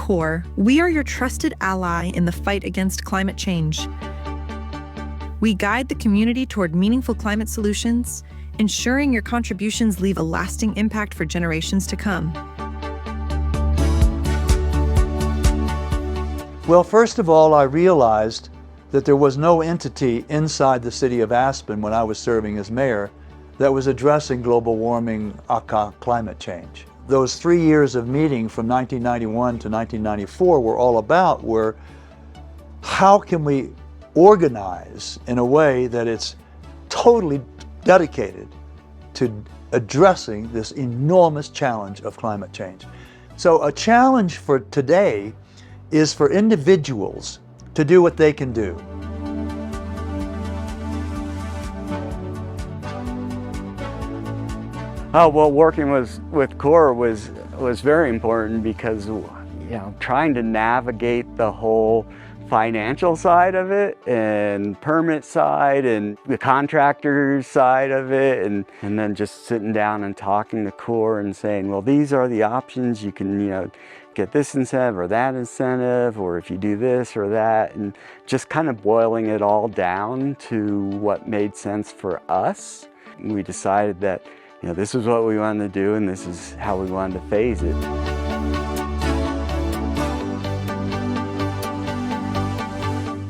CORE, we are your trusted ally in the fight against climate change. We guide the community toward meaningful climate solutions, ensuring your contributions leave a lasting impact for generations to come. Well, first of all, I realized that there was no entity inside the city of Aspen when I was serving as mayor that was addressing global warming, aka climate change. Those 3 years of meeting from 1991 to 1994 were all about were how can we organize in a way that it's totally dedicated to addressing this enormous challenge of climate change. So a challenge for today is for individuals to do what they can do. Well, working with CORE was very important because, trying to navigate the whole financial side of it and permit side and the contractor side of it, and then just sitting down and talking to CORE and saying, well, these are the options. You can, get this incentive or that incentive, or if you do this or that, and just kind of boiling it all down to what made sense for us. We decided that, this is what we wanted to do and this is how we wanted to phase it.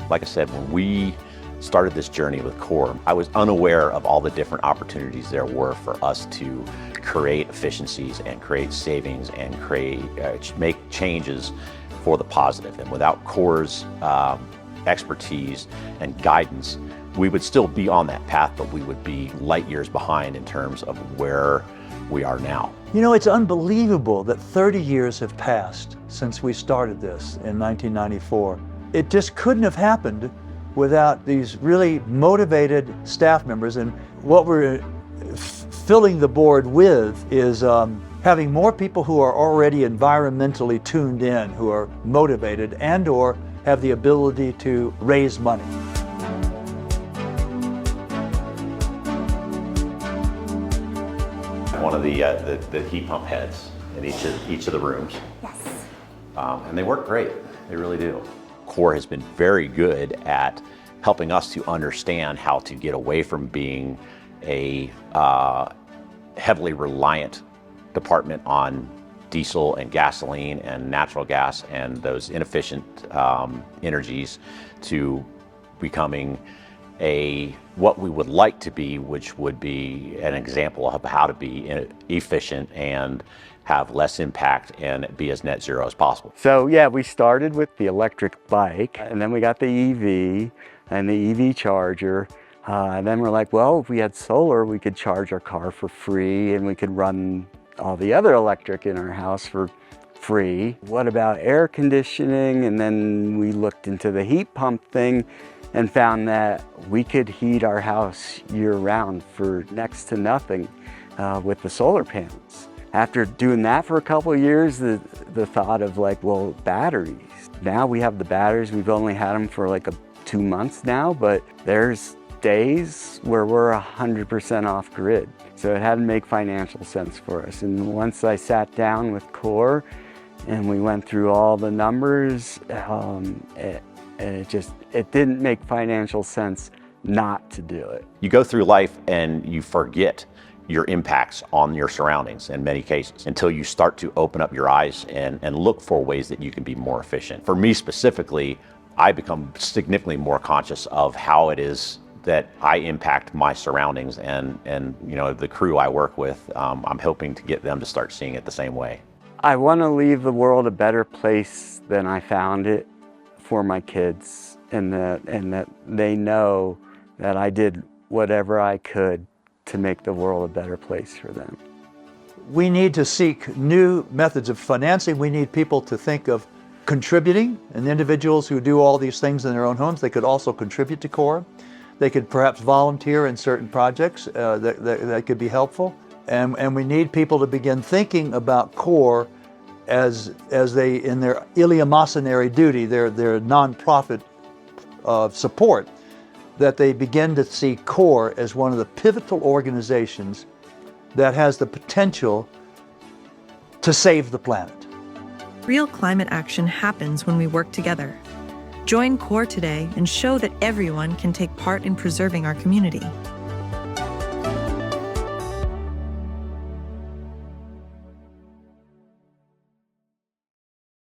Like I said, when we started this journey with CORE, I was unaware of all the different opportunities there were for us to create efficiencies and create savings and make changes for the positive. And without CORE's expertise and guidance, we would still be on that path, but we would be light years behind in terms of where we are now. It's unbelievable that 30 years have passed since we started this in 1994. It just couldn't have happened without these really motivated staff members. And what we're filling the board with is having more people who are already environmentally tuned in, who are motivated and or have the ability to raise money. One of the heat pump heads in each of the rooms. Yes. And they work great, they really do. CORE has been very good at helping us to understand how to get away from being a heavily reliant department on diesel and gasoline and natural gas and those inefficient energies to becoming what we would like to be, which would be an example of how to be efficient and have less impact and be as net zero as possible. So yeah, we started with the electric bike, and then we got the EV and the EV charger. And then we're like, well, if we had solar, we could charge our car for free and we could run all the other electric in our house for free. What about air conditioning? And then we looked into the heat pump thing and found that we could heat our house year round for next to nothing with the solar panels. After doing that for a couple of years, the thought of well, batteries. Now we have the batteries. We've only had them for 2 months now, but there's days where we're 100% off grid. So it had to make financial sense for us. And once I sat down with CORE and we went through all the numbers, it didn't make financial sense not to do it. You go through life and you forget your impacts on your surroundings in many cases until you start to open up your eyes and look for ways that you can be more efficient. For me specifically, I become significantly more conscious of how it is that I impact my surroundings and the crew I work with. I'm hoping to get them to start seeing it the same way. I want to leave the world a better place than I found it for my kids, and that they know that I did whatever I could to make the world a better place for them. We need to seek new methods of financing. We need people to think of contributing, and individuals who do all these things in their own homes, they could also contribute to CORE. They could perhaps volunteer in certain projects that could be helpful. And we need people to begin thinking about CORE as they, in their eleemosynary duty, their nonprofit support, that they begin to see CORE as one of the pivotal organizations that has the potential to save the planet. Real climate action happens when we work together. Join CORE today and show that everyone can take part in preserving our community.